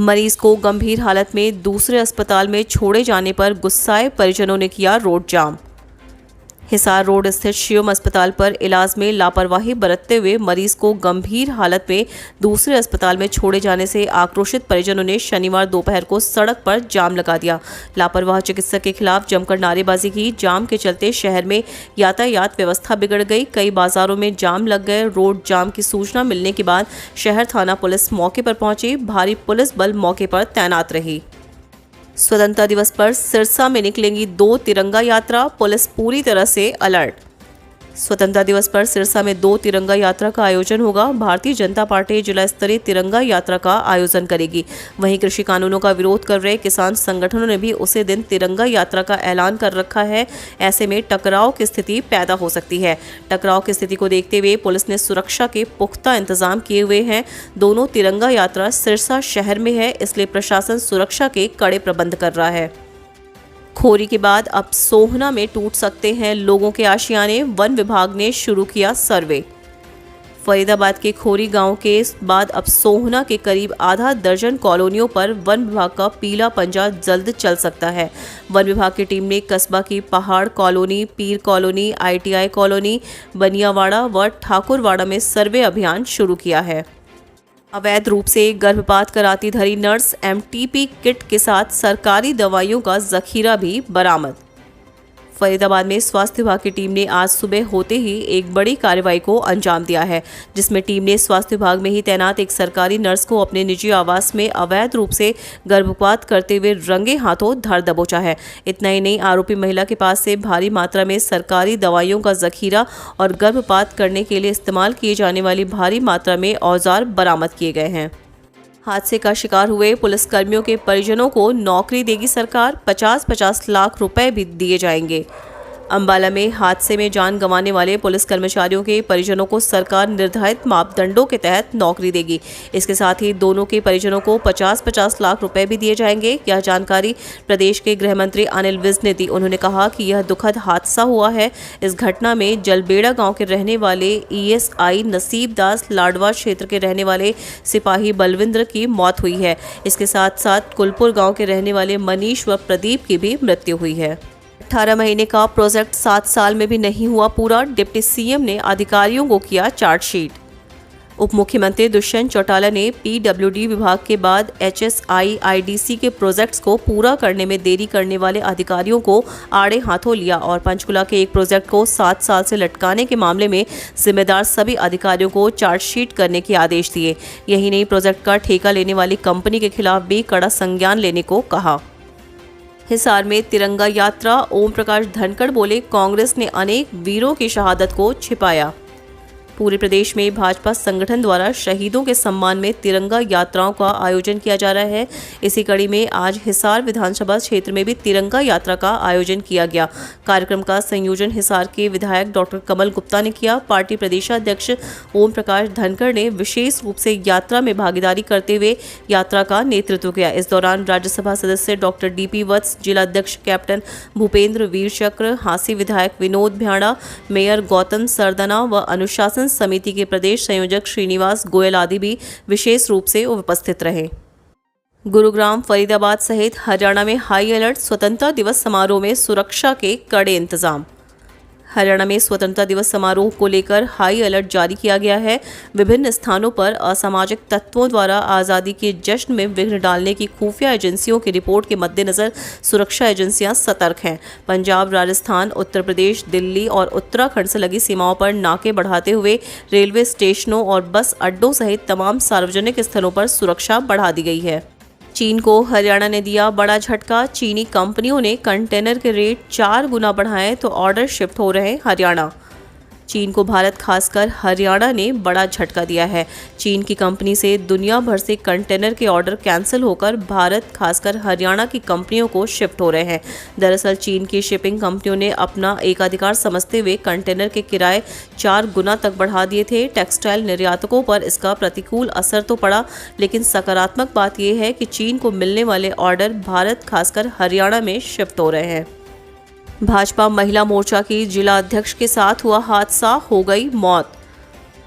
मरीज को गंभीर हालत में दूसरे अस्पताल में छोड़े जाने पर गुस्साए परिजनों ने किया रोड जाम। हिसार रोड स्थित शिवम अस्पताल पर इलाज में लापरवाही बरतते हुए मरीज को गंभीर हालत में दूसरे अस्पताल में छोड़े जाने से आक्रोशित परिजनों ने शनिवार दोपहर को सड़क पर जाम लगा दिया। लापरवाह चिकित्सक के खिलाफ जमकर नारेबाजी की। जाम के चलते शहर में यातायात व्यवस्था बिगड़ गई। कई बाजारों में जाम लग गए। रोड जाम की सूचना मिलने के बाद शहर थाना पुलिस मौके पर पहुंची। भारी पुलिस बल मौके पर तैनात रही। स्वतंत्रता दिवस पर सिरसा में निकलेंगी 2 तिरंगा यात्रा, पुलिस पूरी तरह से अलर्ट। स्वतंत्रता दिवस पर सिरसा में 2 तिरंगा यात्रा का आयोजन होगा। भारतीय जनता पार्टी जिला स्तरीय तिरंगा यात्रा का आयोजन करेगी। वहीं कृषि कानूनों का विरोध कर रहे किसान संगठनों ने भी उसी दिन तिरंगा यात्रा का ऐलान कर रखा है। ऐसे में टकराव की स्थिति पैदा हो सकती है। टकराव की स्थिति को देखते हुए पुलिस ने सुरक्षा के पुख्ता इंतजाम किए हुए हैं। दोनों तिरंगा यात्रा सिरसा शहर में है, इसलिए प्रशासन सुरक्षा के कड़े प्रबंध कर रहा है। खोरी के बाद अब सोहना में टूट सकते हैं लोगों के आशियाने, वन विभाग ने शुरू किया सर्वे। फरीदाबाद के खोरी गांव के बाद अब सोहना के करीब आधा दर्जन कॉलोनियों पर वन विभाग का पीला पंजा जल्द चल सकता है। वन विभाग की टीम ने कस्बा की पहाड़ कॉलोनी, पीर कॉलोनी, ITI कॉलोनी, बनियावाड़ा व ठाकुरवाड़ा में सर्वे अभियान शुरू किया है। अवैध रूप से गर्भपात कराती धरी नर्स, MTP किट के साथ सरकारी दवाइयों का जखीरा भी बरामद। फरीदाबाद में स्वास्थ्य विभाग की टीम ने आज सुबह होते ही एक बड़ी कार्रवाई को अंजाम दिया है, जिसमें टीम ने स्वास्थ्य विभाग में ही तैनात एक सरकारी नर्स को अपने निजी आवास में अवैध रूप से गर्भपात करते हुए रंगे हाथों धर दबोचा है। इतना ही नहीं, आरोपी महिला के पास से भारी मात्रा में सरकारी दवाइयों का जखीरा और गर्भपात करने के लिए इस्तेमाल किए जाने वाली भारी मात्रा में औजार बरामद किए गए हैं। हादसे का शिकार हुए पुलिसकर्मियों के परिजनों को नौकरी देगी सरकार, 50-50 लाख रुपए भी दिए जाएंगे। अंबाला में हादसे में जान गंवाने वाले पुलिस कर्मचारियों के परिजनों को सरकार निर्धारित मापदंडों के तहत नौकरी देगी। इसके साथ ही दोनों के परिजनों को 50-50 लाख रुपए भी दिए जाएंगे। यह जानकारी प्रदेश के गृह मंत्री अनिल विज ने दी। उन्होंने कहा कि यह दुखद हादसा हुआ है। इस घटना में जलबेड़ा गांव के रहने वाले ESI नसीब दास, लाडवा क्षेत्र के रहने वाले सिपाही बलविंद्र की मौत हुई है। इसके साथ साथ कुलपुर गाँव के रहने वाले मनीष व प्रदीप की भी मृत्यु हुई है। 18 महीने का प्रोजेक्ट 7 साल में भी नहीं हुआ पूरा, डिप्टी CM ने अधिकारियों को किया चार्जशीट। उप मुख्यमंत्री दुष्यंत चौटाला ने PWD विभाग के बाद HSI IDC के प्रोजेक्ट्स को पूरा करने में देरी करने वाले अधिकारियों को आड़े हाथों लिया और पंचकुला के एक प्रोजेक्ट को 7 साल से लटकाने के मामले में जिम्मेदार सभी अधिकारियों को चार्जशीट करने के आदेश दिए। यही नहीं, प्रोजेक्ट का ठेका लेने वाली कंपनी के खिलाफ भी कड़ा संज्ञान लेने को कहा। हिसार में तिरंगा यात्रा, ओम प्रकाश धनखड़ बोले, कांग्रेस ने अनेक वीरों की शहादत को छिपाया। पूरे प्रदेश में भाजपा संगठन द्वारा शहीदों के सम्मान में तिरंगा यात्राओं का आयोजन किया जा रहा है। इसी कड़ी में आज हिसार विधानसभा क्षेत्र में भी तिरंगा यात्रा का आयोजन किया गया। कार्यक्रम का संयोजन हिसार के विधायक डॉक्टर कमल गुप्ता ने किया। पार्टी प्रदेशाध्यक्ष ओम प्रकाश धनखड़ ने विशेष रूप से यात्रा में भागीदारी करते हुए यात्रा का नेतृत्व किया। इस दौरान राज्यसभा सदस्य डॉक्टर DP वत्स, जिलाध्यक्ष कैप्टन भूपेंद्र वीर चक्र, हांसी विधायक विनोद भ्याड़ा, मेयर गौतम सरदना व अनुशासन समिति के प्रदेश संयोजक श्रीनिवास गोयल आदि भी विशेष रूप से उपस्थित रहे। गुरुग्राम, फरीदाबाद सहित हरियाणा में हाई अलर्ट, स्वतंत्रता दिवस समारोह में सुरक्षा के कड़े इंतजाम। हरियाणा में स्वतंत्रता दिवस समारोह को लेकर हाई अलर्ट जारी किया गया है। विभिन्न स्थानों पर असामाजिक तत्वों द्वारा आज़ादी के जश्न में विघ्न डालने की खुफिया एजेंसियों की रिपोर्ट के मद्देनजर सुरक्षा एजेंसियां सतर्क हैं। पंजाब, राजस्थान, उत्तर प्रदेश, दिल्ली और उत्तराखंड से लगी सीमाओं पर नाके बढ़ाते हुए रेलवे स्टेशनों और बस अड्डों सहित तमाम सार्वजनिक स्थलों पर सुरक्षा बढ़ा दी गई है। चीन को हरियाणा ने दिया बड़ा झटका। चीनी कंपनियों ने कंटेनर के रेट 4 गुना बढ़ाए तो ऑर्डर शिफ्ट हो रहे हरियाणा। चीन को भारत खासकर हरियाणा ने बड़ा झटका दिया है। चीन की कंपनी से दुनिया भर से कंटेनर के ऑर्डर कैंसिल होकर भारत खासकर हरियाणा की कंपनियों को शिफ्ट हो रहे हैं। दरअसल चीन की शिपिंग कंपनियों ने अपना एकाधिकार समझते हुए कंटेनर के किराए 4 गुना तक बढ़ा दिए थे। टेक्सटाइल निर्यातकों पर इसका प्रतिकूल असर तो पड़ा, लेकिन सकारात्मक बात यह है कि चीन को मिलने वाले ऑर्डर भारत खासकर हरियाणा में शिफ्ट हो रहे हैं। भाजपा महिला मोर्चा की जिला अध्यक्ष के साथ हुआ हादसा, हो गई मौत।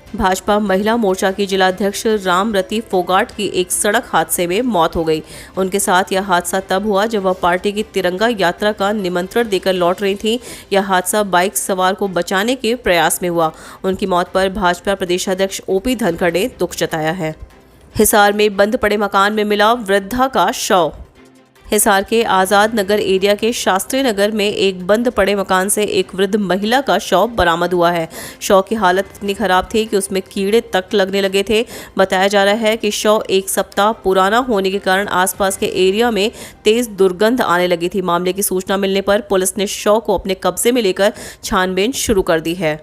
भाजपा महिला मोर्चा की जिलाध्यक्ष रामरती फोगाट की एक सड़क हादसे में मौत हो गई। उनके साथ यह हादसा तब हुआ जब वह पार्टी की तिरंगा यात्रा का निमंत्रण देकर लौट रही थी। यह हादसा बाइक सवार को बचाने के प्रयास में हुआ। उनकी मौत पर भाजपा प्रदेशाध्यक्ष ओपी धनखड़ ने दुख जताया है। हिसार में बंद पड़े मकान में मिला वृद्धा का शव। हिसार के आज़ाद नगर एरिया के शास्त्री नगर में एक बंद पड़े मकान से एक वृद्ध महिला का शव बरामद हुआ है। शव की हालत इतनी खराब थी कि उसमें कीड़े तक लगने लगे थे। बताया जा रहा है कि शव एक सप्ताह पुराना होने के कारण आसपास के एरिया में तेज दुर्गंध आने लगी थी। मामले की सूचना मिलने पर पुलिस ने शव को अपने कब्जे में लेकर छानबीन शुरू कर दी है।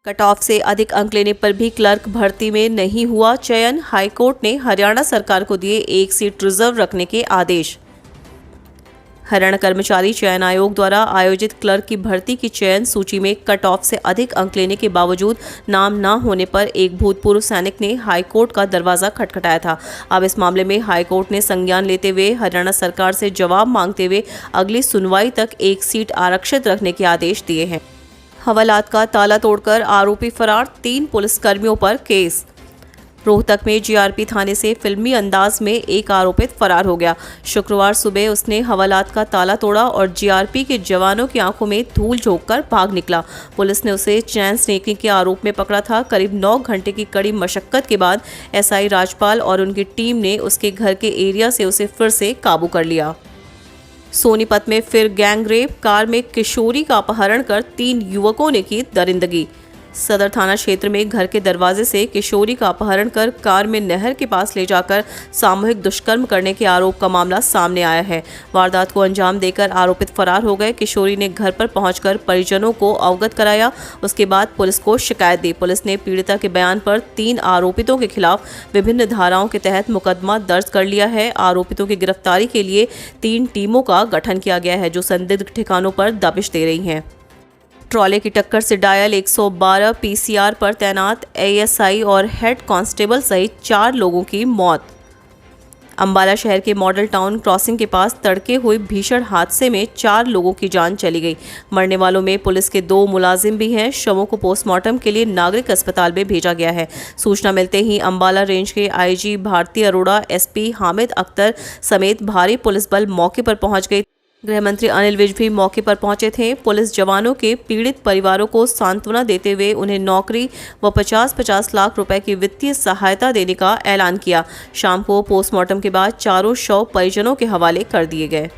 कट ऑफ से अधिक अंक लेने पर भी क्लर्क भर्ती में नहीं हुआ चयन। हाईकोर्ट ने हरियाणा सरकार को दिए एक सीट रिजर्व रखने के आदेश। हरियाणा कर्मचारी चयन आयोग द्वारा आयोजित क्लर्क की भर्ती की चयन सूची में कट ऑफ से अधिक अंक लेने के बावजूद नाम न होने पर एक भूतपूर्व सैनिक ने हाईकोर्ट का दरवाजा खटखटाया था। अब इस मामले में हाईकोर्ट ने संज्ञान लेते हुए हरियाणा सरकार से जवाब मांगते हुए अगली सुनवाई तक एक सीट आरक्षित रखने के आदेश दिए हैं। हवालात का ताला तोड़कर आरोपी फरार, 3 पुलिसकर्मियों पर केस। रोहतक में जीआरपी थाने से फिल्मी अंदाज में एक आरोपित फरार हो गया। शुक्रवार सुबह उसने हवालात का ताला तोड़ा और जीआरपी के जवानों की आंखों में धूल झोंककर भाग निकला। पुलिस ने उसे चैन स्नैचिंग के आरोप में पकड़ा था। करीब 9 घंटे की कड़ी मशक्कत के बाद एसआई राजपाल और उनकी टीम ने उसके घर के एरिया से उसे फिर से काबू कर लिया। सोनीपत में फिर गैंगरेप, कार में किशोरी का अपहरण कर 3 युवकों ने की दरिंदगी। सदर थाना क्षेत्र में घर के दरवाजे से किशोरी का अपहरण कर कार में नहर के पास ले जाकर सामूहिक दुष्कर्म करने के आरोप का मामला सामने आया है। वारदात को अंजाम देकर आरोपित फरार हो गए। किशोरी ने घर पर पहुंचकर परिजनों को अवगत कराया। उसके बाद पुलिस को शिकायत दी। पुलिस ने पीड़िता के बयान पर 3 आरोपितों के खिलाफ विभिन्न धाराओं के तहत मुकदमा दर्ज कर लिया है। आरोपितों की गिरफ्तारी के लिए 3 टीमों का गठन किया गया है जो संदिग्ध ठिकानों पर दबिश दे रही हैं। ट्रॉले की टक्कर से डायल 112 पीसीआर पर तैनात एएसआई और हेड कांस्टेबल सहित 4 लोगों की मौत। अंबाला शहर के मॉडल टाउन क्रॉसिंग के पास तड़के हुए भीषण हादसे में 4 लोगों की जान चली गई। मरने वालों में पुलिस के 2 मुलाजिम भी हैं। शवों को पोस्टमार्टम के लिए नागरिक अस्पताल में भेजा गया है। सूचना मिलते ही अंबाला रेंज के आईजी भारती अरोड़ा, एसपी हामिद अख्तर समेत भारी पुलिस बल मौके पर पहुंच गई। गृह मंत्री अनिल विज भी मौके पर पहुंचे थे। पुलिस जवानों के पीड़ित परिवारों को सांत्वना देते हुए उन्हें नौकरी व 50-50 लाख रुपए की वित्तीय सहायता देने का ऐलान किया। शाम को पोस्टमार्टम के बाद चारों शव परिजनों के हवाले कर दिए गए।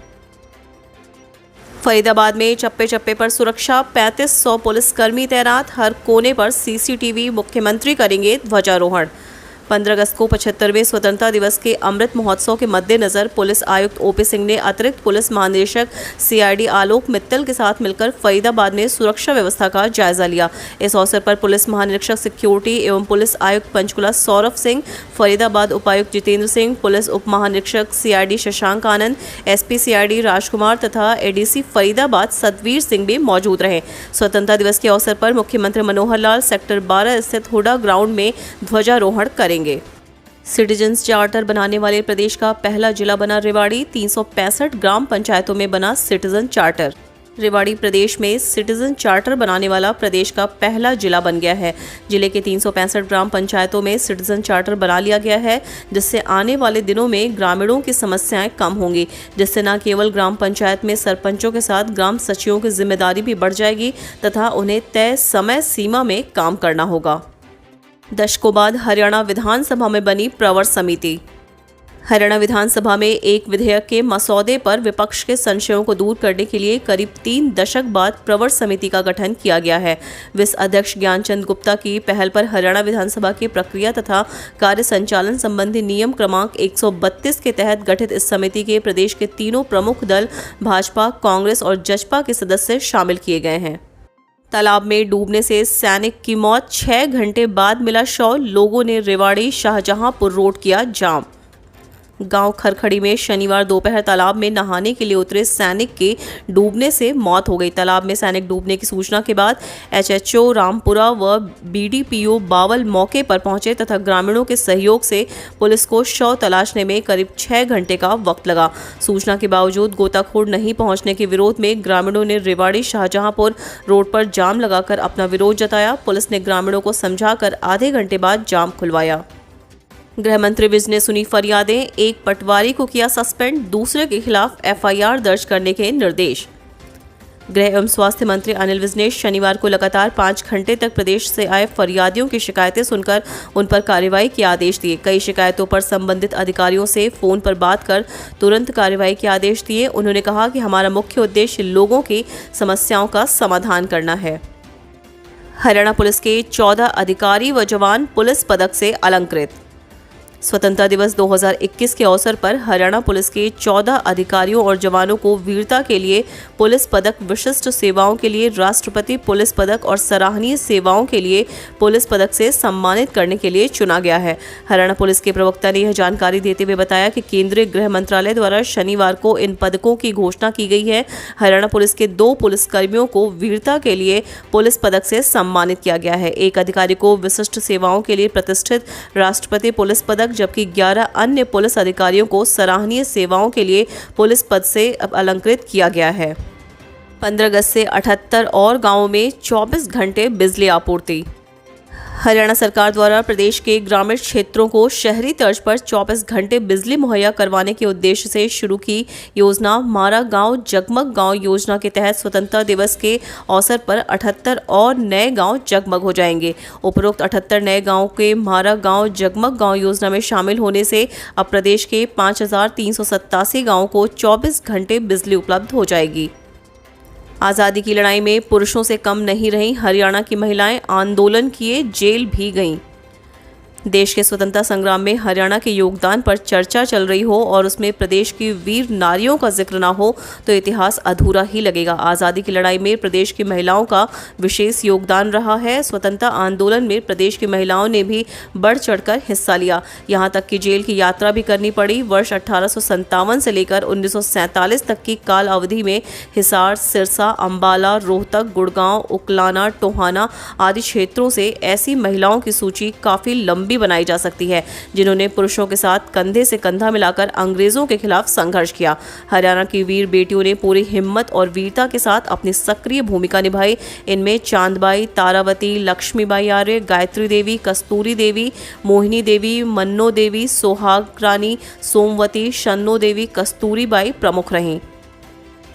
फरीदाबाद में चप्पे चप्पे पर सुरक्षा, 3500 पुलिसकर्मी तैनात, हर कोने पर सीसीटीवी, मुख्यमंत्री करेंगे ध्वजारोहण। 15 अगस्त को 75वें स्वतंत्रता दिवस के अमृत महोत्सव के मद्देनजर पुलिस आयुक्त ओपी सिंह ने अतिरिक्त पुलिस महानिदेशक सीआईडी आलोक मित्तल के साथ मिलकर फरीदाबाद में सुरक्षा व्यवस्था का जायजा लिया। इस अवसर पर पुलिस महानिरीक्षक सिक्योरिटी एवं पुलिस आयुक्त पंचकुला सौरभ सिंह, फरीदाबाद उपायुक्त जितेंद्र सिंह, पुलिस उप महानिरीक्षक सीआईडी शशांक आनंद, एसपी सीआईडी राजकुमार तथा एडीसी फरीदाबाद सतवीर सिंह भी मौजूद रहे। स्वतंत्रता दिवस के अवसर पर मुख्यमंत्री मनोहर लाल सेक्टर 12 स्थित हुडा ग्राउंड में ध्वजारोहण करेंगे। सिटीजन्स चार्टर बनाने वाले प्रदेश का पहला जिला बना रेवाड़ी। 365 ग्राम पंचायतों में बना सिटीजन चार्टर। रेवाड़ी प्रदेश में सिटीजन चार्टर बनाने वाला प्रदेश का पहला जिला बन गया है। जिले के 365 ग्राम पंचायतों में सिटीजन चार्टर बना लिया गया है, जिससे आने वाले दिनों में ग्रामीणों की समस्याएं कम होंगी। जिससे न केवल ग्राम पंचायत में सरपंचों के साथ ग्राम सचिवों की जिम्मेदारी भी बढ़ जाएगी तथा उन्हें तय समय सीमा में काम करना होगा। दशकों बाद हरियाणा विधानसभा में बनी प्रवर समिति। हरियाणा विधानसभा में एक विधेयक के मसौदे पर विपक्ष के संशयों को दूर करने के लिए करीब 3 दशक बाद प्रवर समिति का गठन किया गया है। विस अध्यक्ष ज्ञानचंद गुप्ता की पहल पर हरियाणा विधानसभा की प्रक्रिया तथा कार्य संचालन संबंधी नियम क्रमांक 132 के तहत गठित इस समिति के प्रदेश के तीनों प्रमुख दल भाजपा, कांग्रेस और जसपा के सदस्य शामिल किए गए हैं। तालाब में डूबने से सैनिक की मौत, 6 घंटे बाद मिला शव। लोगों ने रेवाड़ी शाहजहांपुर रोड किया जाम। गांव खरखड़ी में शनिवार दोपहर तालाब में नहाने के लिए उतरे सैनिक के डूबने से मौत हो गई। तालाब में सैनिक डूबने की सूचना के बाद एचएचओ रामपुरा व बीडीपीओ बावल मौके पर पहुंचे तथा ग्रामीणों के सहयोग से पुलिस को शव तलाशने में करीब 6 घंटे का वक्त लगा। सूचना के बावजूद गोताखोर नहीं पहुंचने के विरोध में ग्रामीणों ने रेवाड़ी शाहजहांपुर रोड पर जाम लगाकर अपना विरोध जताया। पुलिस ने ग्रामीणों को समझाकर आधे घंटे बाद जाम खुलवाया। गृह मंत्री विज ने सुनी फरियादें, एक पटवारी को किया सस्पेंड, दूसरे के खिलाफ एफआईआर दर्ज करने के निर्देश। गृह एवं स्वास्थ्य मंत्री अनिल विज ने शनिवार को लगातार 5 घंटे तक प्रदेश से आए फरियादियों की शिकायतें सुनकर उन पर कार्रवाई के आदेश दिए। कई शिकायतों पर संबंधित अधिकारियों से फोन पर बात कर तुरंत कार्रवाई के आदेश दिए। उन्होंने कहा कि हमारा मुख्य उद्देश्य लोगों की समस्याओं का समाधान करना है। हरियाणा पुलिस के 14 अधिकारी व जवान पुलिस पदक से अलंकृत। स्वतंत्रता दिवस 2021 के अवसर पर हरियाणा पुलिस के 14 अधिकारियों और जवानों को वीरता के लिए पुलिस पदक, विशिष्ट सेवाओं के लिए राष्ट्रपति पुलिस पदक और सराहनीय सेवाओं के लिए पुलिस पदक से सम्मानित करने के लिए चुना गया है। हरियाणा पुलिस के प्रवक्ता ने यह जानकारी देते हुए बताया कि केंद्रीय गृह मंत्रालय द्वारा शनिवार को इन पदकों की घोषणा की गई है। हरियाणा पुलिस के 2 पुलिसकर्मियों को वीरता के लिए पुलिस पदक से सम्मानित किया गया है। एक अधिकारी को विशिष्ट सेवाओं के लिए प्रतिष्ठित राष्ट्रपति पुलिस पदक, जबकि 11 अन्य पुलिस अधिकारियों को सराहनीय सेवाओं के लिए पुलिस पद से अलंकृत किया गया है। 15 अगस्त से 78 और गांवों में 24 घंटे बिजली आपूर्ति। हरियाणा सरकार द्वारा प्रदेश के ग्रामीण क्षेत्रों को शहरी तर्ज पर 24 घंटे बिजली मुहैया करवाने के उद्देश्य से शुरू की योजना मारा गांव जगमग गांव योजना के तहत स्वतंत्रता दिवस के अवसर पर 78 और नए गांव जगमग हो जाएंगे। उपरोक्त 78 नए गांव के मारा गांव जगमग गांव योजना में शामिल होने से अब प्रदेश के 5387 गांवों को 24 घंटे बिजली उपलब्ध हो जाएगी। आज़ादी की लड़ाई में पुरुषों से कम नहीं रहीं हरियाणा की महिलाएं, आंदोलन किए जेल भी गईं। देश के स्वतंत्रता संग्राम में हरियाणा के योगदान पर चर्चा चल रही हो और उसमें प्रदेश की वीर नारियों का जिक्र ना हो तो इतिहास अधूरा ही लगेगा। आज़ादी की लड़ाई में प्रदेश की महिलाओं का विशेष योगदान रहा है। स्वतंत्रता आंदोलन में प्रदेश की महिलाओं ने भी बढ़ चढ़कर हिस्सा लिया, यहाँ तक कि जेल की यात्रा भी करनी पड़ी। वर्ष 1857 से लेकर 1947 तक की काल अवधि में हिसार, सिरसा, अंबाला, रोहतक, गुड़गांव, उकलाना, टोहाना आदि क्षेत्रों से ऐसी महिलाओं की सूची काफ़ी लंबी बनाई जा सकती है जिन्होंने पुरुषों के साथ कंधे से कंधा मिलाकर अंग्रेजों के खिलाफ संघर्ष किया। हरियाणा की वीर बेटियों ने पूरी हिम्मत और वीरता के साथ अपनी सक्रिय भूमिका निभाई। इनमें चांदबाई, तारावती, लक्ष्मीबाई आर्य, गायत्री देवी, कस्तूरी देवी, मोहिनी देवी, मन्नो देवी, सोहाग रानी, सोमवती, शन्नो देवी, कस्तूरीबाई प्रमुख रहीं।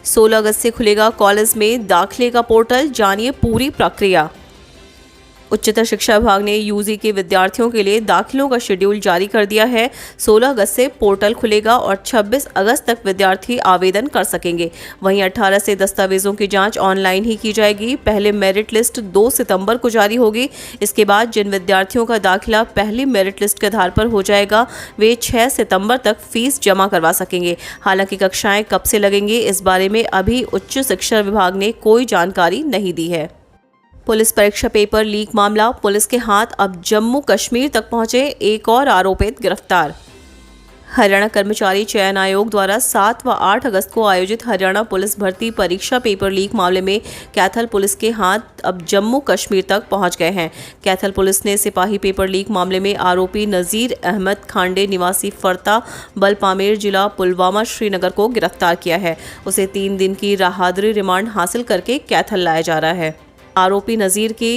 16 अगस्त से खुलेगा कॉलेज में दाखिले का पोर्टल, जानिए पूरी प्रक्रिया। उच्चतर शिक्षा विभाग ने यूजी के विद्यार्थियों के लिए दाखिलों का शेड्यूल जारी कर दिया है। 16 अगस्त से पोर्टल खुलेगा और 26 अगस्त तक विद्यार्थी आवेदन कर सकेंगे। वहीं 18 से दस्तावेजों की जांच ऑनलाइन ही की जाएगी। पहले मेरिट लिस्ट 2 सितंबर को जारी होगी। इसके बाद जिन विद्यार्थियों का दाखिला पहली मेरिट लिस्ट के आधार पर हो जाएगा वे 6 सितंबर तक फीस जमा करवा सकेंगे। हालांकि कक्षाएं कब से लगेंगी इस बारे में अभी उच्च शिक्षा विभाग ने कोई जानकारी नहीं दी है। पुलिस परीक्षा पेपर लीक मामला, पुलिस के हाथ अब जम्मू कश्मीर तक पहुंचे, एक और आरोपित गिरफ्तार। हरियाणा कर्मचारी चयन आयोग द्वारा 7 व 8 अगस्त को आयोजित हरियाणा पुलिस भर्ती परीक्षा पेपर लीक मामले में कैथल पुलिस के हाथ अब जम्मू कश्मीर तक पहुंच गए हैं। कैथल पुलिस ने सिपाही पेपर लीक मामले में आरोपी नज़ीर अहमद खांडे निवासी फरता बलपामेर जिला पुलवामा श्रीनगर को गिरफ्तार किया है। उसे 3 दिन की राहदरी रिमांड हासिल करके कैथल लाया जा रहा है। आरोपी नज़ीर की